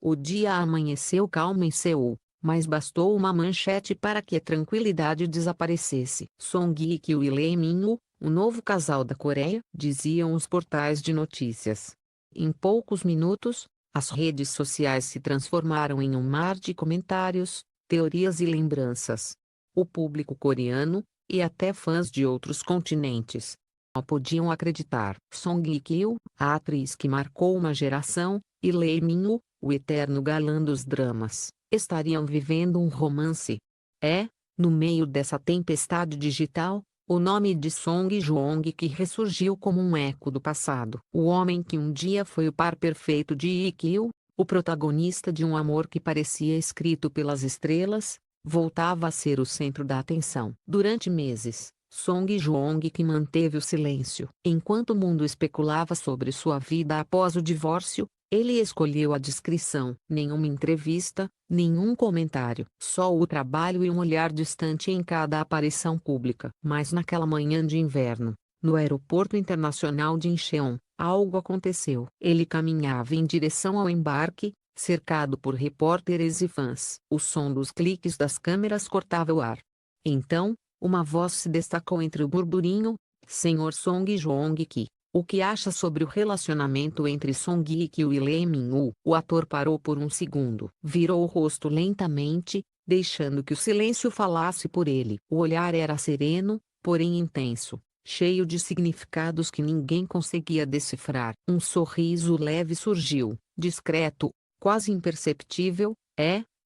O dia amanheceu calmo em Seul, mas bastou uma manchete para que a tranquilidade desaparecesse. Song Hye-kyo e Lee Min-woo, o novo casal da Coreia, diziam os portais de notícias. Em poucos minutos, as redes sociais se transformaram em um mar de comentários, teorias e lembranças. O público coreano, e até fãs de outros continentes, não podiam acreditar. Song Hye-kyo, a atriz que marcou uma geração, e Lee Min-woo, o eterno galã dos dramas, estariam vivendo um romance. No meio dessa tempestade digital, o nome de Song Joong-ki ressurgiu como um eco do passado. O homem que um dia foi o par perfeito de Hye-kyo, o protagonista de um amor que parecia escrito pelas estrelas, voltava a ser o centro da atenção. Durante meses, Song Joong-ki manteve o silêncio. Enquanto o mundo especulava sobre sua vida após o divórcio, ele escolheu a discrição. Nenhuma entrevista, nenhum comentário. Só o trabalho e um olhar distante em cada aparição pública. Mas naquela manhã de inverno, no aeroporto internacional de Incheon, algo aconteceu. Ele caminhava em direção ao embarque, cercado por repórteres e fãs. O som dos cliques das câmeras cortava o ar. Então, uma voz se destacou entre o burburinho: Senhor Song Joong-ki, o que acha sobre o relacionamento entre Song Hye-kyo e Lee Min-woo? O ator parou por um segundo. Virou o rosto lentamente, deixando que o silêncio falasse por ele. O olhar era sereno, porém intenso, cheio de significados que ninguém conseguia decifrar. Um sorriso leve surgiu, discreto, quase imperceptível.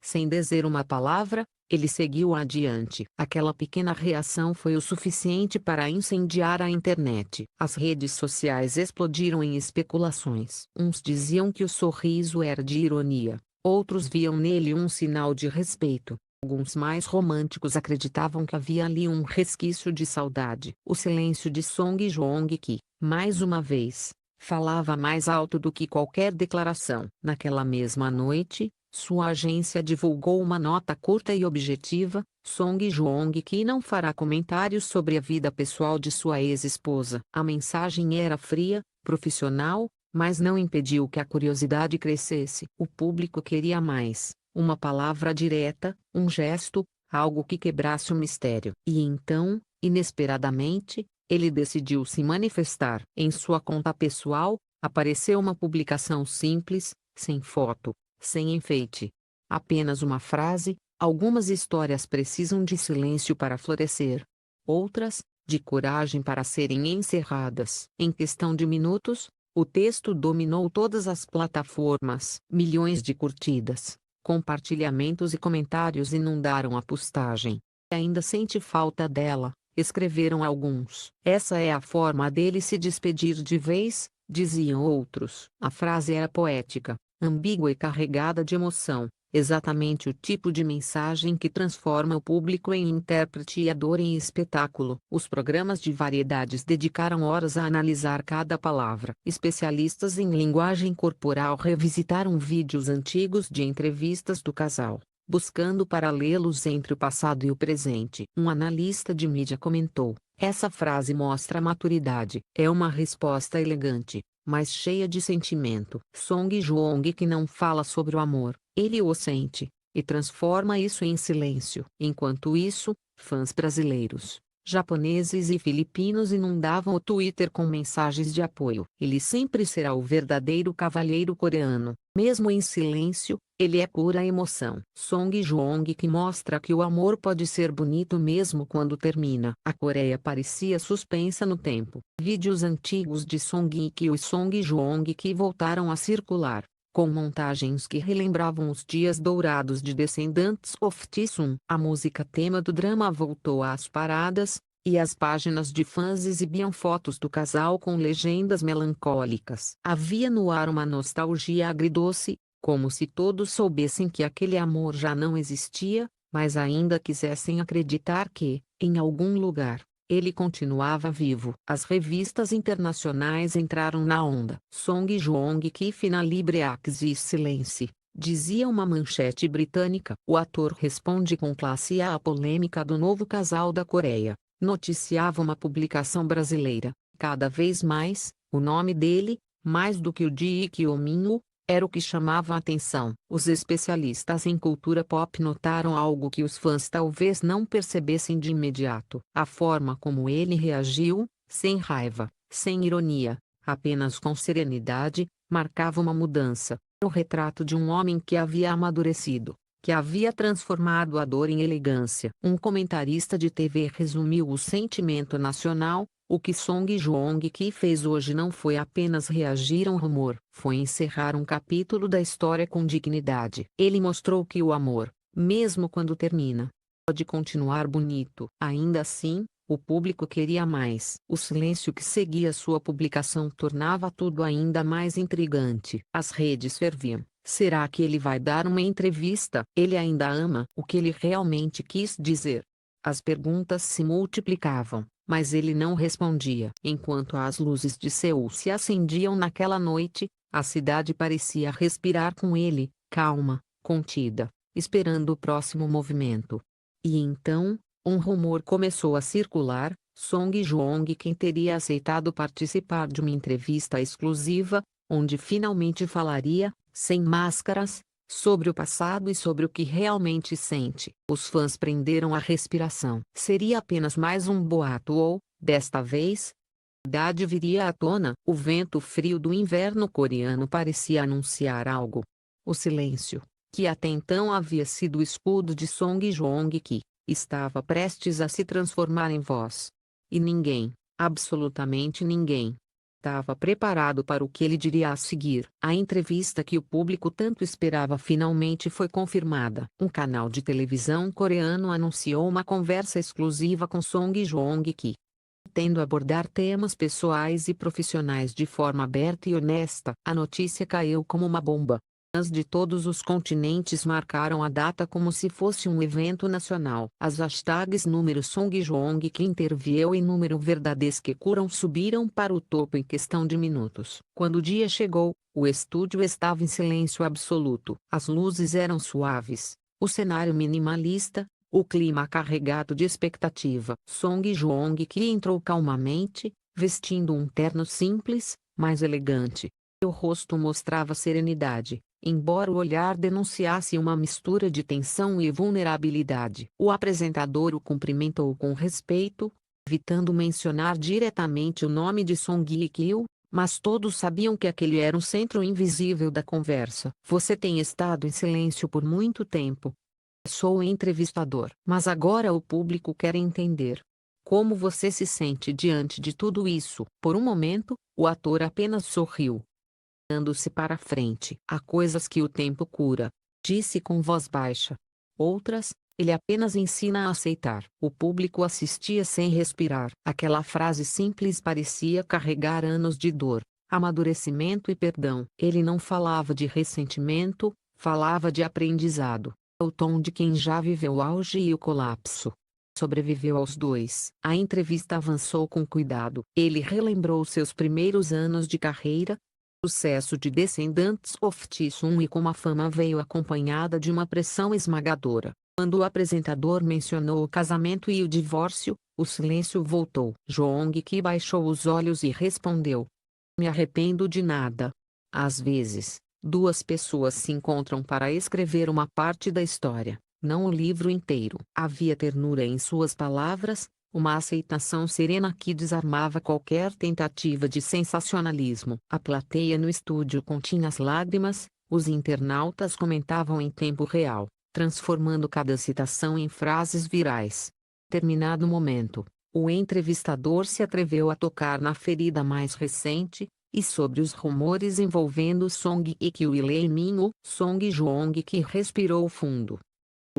Sem dizer uma palavra, ele seguiu adiante. Aquela pequena reação foi o suficiente para incendiar a internet. As redes sociais explodiram em especulações. Uns diziam que o sorriso era de ironia, outros viam nele um sinal de respeito. Alguns mais românticos acreditavam que havia ali um resquício de saudade. O silêncio de Song Joong-ki, mais uma vez, falava mais alto do que qualquer declaração. Naquela mesma noite, sua agência divulgou uma nota curta e objetiva: Song Joong-ki não fará comentários sobre a vida pessoal de sua ex-esposa. A mensagem era fria, profissional, mas não impediu que a curiosidade crescesse. O público queria mais, uma palavra direta, um gesto, algo que quebrasse o mistério. E então, inesperadamente, ele decidiu se manifestar. Em sua conta pessoal, apareceu uma publicação simples, sem foto, sem enfeite. Apenas uma frase: algumas histórias precisam de silêncio para florescer. Outras, de coragem para serem encerradas. Em questão de minutos, o texto dominou todas as plataformas. Milhões de curtidas, compartilhamentos e comentários inundaram a postagem. Ainda sente falta dela, escreveram alguns. Essa é a forma dele se despedir de vez, diziam outros. A frase era poética, ambígua e carregada de emoção, exatamente o tipo de mensagem que transforma o público em intérprete e a dor em espetáculo. Os programas de variedades dedicaram horas a analisar cada palavra. Especialistas em linguagem corporal revisitaram vídeos antigos de entrevistas do casal, buscando paralelos entre o passado e o presente. Um analista de mídia comentou: essa frase mostra maturidade. É uma resposta elegante, mas cheia de sentimento. Song Joong que não fala sobre o amor, ele o sente, e transforma isso em silêncio. Enquanto isso, fãs brasileiros, japoneses e filipinos inundavam o Twitter com mensagens de apoio. Ele sempre será o verdadeiro cavalheiro coreano. Mesmo em silêncio, ele é pura emoção. Song Joong que mostra que o amor pode ser bonito mesmo quando termina. A Coreia parecia suspensa no tempo. Vídeos antigos de Song Hye-kyo e Song Joong que voltaram a circular, com montagens que relembravam os dias dourados de Descendants of Jisung. A música tema do drama voltou às paradas, e as páginas de fãs exibiam fotos do casal com legendas melancólicas. Havia no ar uma nostalgia agridoce, como se todos soubessem que aquele amor já não existia, mas ainda quisessem acreditar que, em algum lugar, ele continuava vivo. As revistas internacionais entraram na onda. Song Joong que na libre existe silence, dizia uma manchete britânica. O ator responde com classe à polêmica do novo casal da Coreia, noticiava uma publicação brasileira. Cada vez mais, o nome dele, mais do que o de Hye Min-woo, Era o que chamava a atenção. Os especialistas em cultura pop notaram algo que os fãs talvez não percebessem de imediato. A forma como ele reagiu, sem raiva, sem ironia, apenas com serenidade, marcava uma mudança. O retrato de um homem que havia amadurecido, que havia transformado a dor em elegância. Um comentarista de TV resumiu o sentimento nacional: o que Song Joong-ki fez hoje não foi apenas reagir a um rumor, foi encerrar um capítulo da história com dignidade. Ele mostrou que o amor, mesmo quando termina, pode continuar bonito. Ainda assim, o público queria mais. O silêncio que seguia sua publicação tornava tudo ainda mais intrigante. As redes ferviam. Será que ele vai dar uma entrevista? Ele ainda ama o que ele realmente quis dizer. As perguntas se multiplicavam, mas ele não respondia. Enquanto as luzes de Seul se acendiam naquela noite, a cidade parecia respirar com ele, calma, contida, esperando o próximo movimento. E então, um rumor começou a circular: Song Joong-ki teria aceitado participar de uma entrevista exclusiva, onde finalmente falaria, sem máscaras, sobre o passado e sobre o que realmente sente. Os fãs prenderam a respiração. Seria apenas mais um boato ou, desta vez, a verdade viria à tona? O vento frio do inverno coreano parecia anunciar algo. O silêncio, que até então havia sido o escudo de Song Joong-ki, estava prestes a se transformar em voz. E ninguém, absolutamente ninguém, estava preparado para o que ele diria a seguir. A entrevista que o público tanto esperava finalmente foi confirmada. Um canal de televisão coreano anunciou uma conversa exclusiva com Song Joong-ki, tendo a abordar temas pessoais e profissionais de forma aberta e honesta. A notícia caiu como uma bomba. Fãs de todos os continentes marcaram a data como se fosse um evento nacional. As hashtags número Song Joong-ki interviu e número verdades que curam subiram para o topo em questão de minutos. Quando o dia chegou, o estúdio estava em silêncio absoluto. As luzes eram suaves, o cenário minimalista, o clima carregado de expectativa. Song Joong-ki entrou calmamente, vestindo um terno simples, mas elegante. Seu rosto mostrava serenidade, embora o olhar denunciasse uma mistura de tensão e vulnerabilidade. O apresentador o cumprimentou com respeito, evitando mencionar diretamente o nome de Song Hye-kyo, mas todos sabiam que aquele era o centro invisível da conversa. Você tem estado em silêncio por muito tempo. Sou o entrevistador. Mas agora o público quer entender. Como você se sente diante de tudo isso? Por um momento, o ator apenas sorriu. Dando-se para frente. Há coisas que o tempo cura, disse com voz baixa. Outras, ele apenas ensina a aceitar. O público assistia sem respirar. Aquela frase simples parecia carregar anos de dor, amadurecimento e perdão. Ele não falava de ressentimento, falava de aprendizado. O tom de quem já viveu o auge e o colapso. Sobreviveu aos dois. A entrevista avançou com cuidado. Ele relembrou seus primeiros anos de carreira. Sucesso de Descendants of Tsun e como a fama veio acompanhada de uma pressão esmagadora. Quando o apresentador mencionou o casamento e o divórcio, o silêncio voltou. Joong-ki baixou os olhos e respondeu: Me arrependo de nada. Às vezes, duas pessoas se encontram para escrever uma parte da história, não o livro inteiro. Havia ternura em suas palavras, uma aceitação serena que desarmava qualquer tentativa de sensacionalismo. A plateia no estúdio continha as lágrimas, os internautas comentavam em tempo real, transformando cada citação em frases virais. Terminado o momento, o entrevistador se atreveu a tocar na ferida mais recente, e sobre os rumores envolvendo Song Hye-kyo e Lee Min-woo. Song Joong-ki respirou fundo.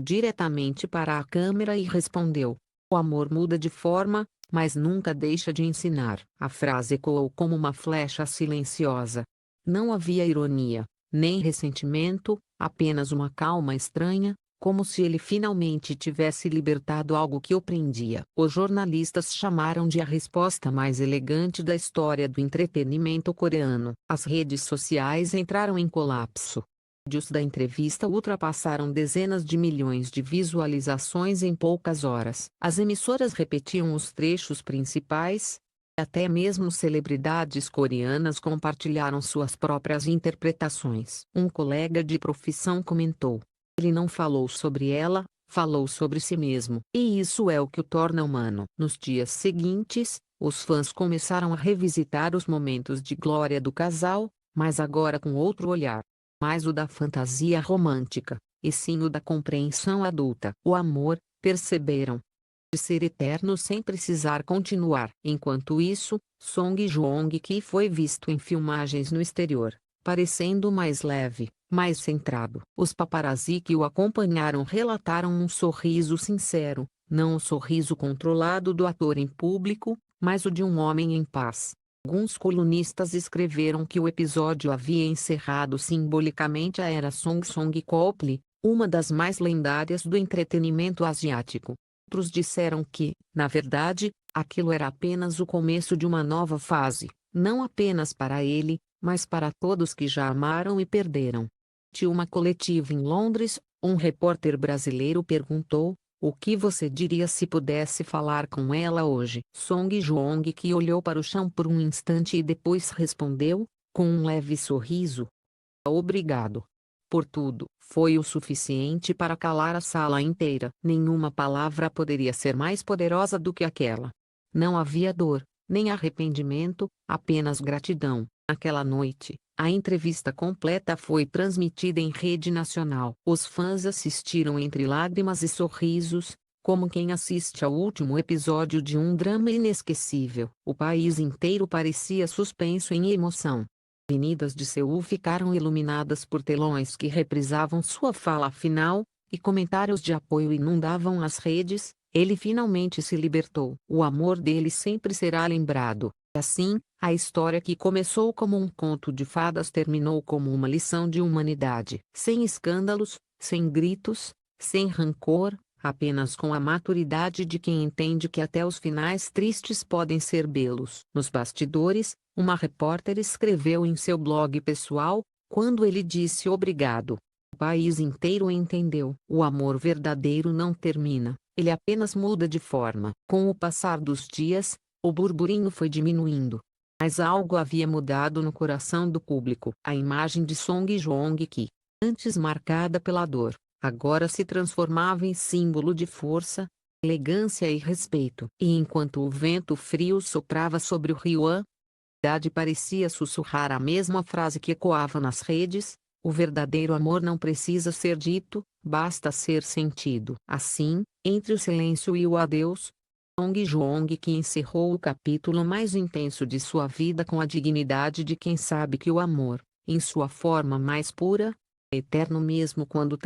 Diretamente para a câmera e respondeu: O amor muda de forma, mas nunca deixa de ensinar. A frase ecoou como uma flecha silenciosa. Não havia ironia, nem ressentimento, apenas uma calma estranha, como se ele finalmente tivesse libertado algo que o prendia. Os jornalistas chamaram de a resposta mais elegante da história do entretenimento coreano. As redes sociais entraram em colapso. Vídeos da entrevista ultrapassaram dezenas de milhões de visualizações em poucas horas. As emissoras repetiam os trechos principais, Até mesmo celebridades coreanas compartilharam suas próprias interpretações. Um colega de profissão comentou: ele não falou sobre ela, falou sobre si mesmo. E isso é o que o torna humano. Nos dias seguintes, os fãs começaram a revisitar os momentos de glória do casal, mas agora com outro olhar. Mais o da fantasia romântica, e sim o da compreensão adulta. O amor, perceberam, de ser eterno sem precisar continuar. Enquanto isso, Song Joong-ki foi visto em filmagens no exterior, parecendo mais leve, mais centrado. Os paparazzi que o acompanharam relataram um sorriso sincero, não o sorriso controlado do ator em público, mas o de um homem em paz. Alguns colunistas escreveram que o episódio havia encerrado simbolicamente a era Song Song-kopli, uma das mais lendárias do entretenimento asiático. Outros disseram que, na verdade, aquilo era apenas o começo de uma nova fase, não apenas para ele, mas para todos que já amaram e perderam. De uma coletiva em Londres, um repórter brasileiro perguntou: o que você diria se pudesse falar com ela hoje? Song Joong-ki olhou para o chão por um instante e depois respondeu, com um leve sorriso: obrigado por tudo. Foi o suficiente para calar a sala inteira. Nenhuma palavra poderia ser mais poderosa do que aquela. Não havia dor, nem arrependimento, apenas gratidão. Naquela noite, a entrevista completa foi transmitida em rede nacional. Os fãs assistiram entre lágrimas e sorrisos, como quem assiste ao último episódio de um drama inesquecível. O país inteiro parecia suspenso em emoção. Avenidas de Seul ficaram iluminadas por telões que reprisavam sua fala final, e comentários de apoio inundavam as redes. Ele finalmente se libertou. O amor dele sempre será lembrado. Assim, a história que começou como um conto de fadas terminou como uma lição de humanidade. Sem escândalos, sem gritos, sem rancor, apenas com a maturidade de quem entende que até os finais tristes podem ser belos. Nos bastidores, uma repórter escreveu em seu blog pessoal: quando ele disse obrigado, o país inteiro entendeu. O amor verdadeiro não termina, ele apenas muda de forma. Com o passar dos dias, o burburinho foi diminuindo. Mas algo havia mudado no coração do público. A imagem de Song Joong-ki, antes marcada pela dor, agora se transformava em símbolo de força, elegância e respeito. E enquanto o vento frio soprava sobre o rio Han, a cidade parecia sussurrar a mesma frase que ecoava nas redes: o verdadeiro amor não precisa ser dito, basta ser sentido. Assim, entre o silêncio e o adeus, Song Joong-ki encerrou o capítulo mais intenso de sua vida com a dignidade de quem sabe que o amor, em sua forma mais pura, é eterno mesmo quando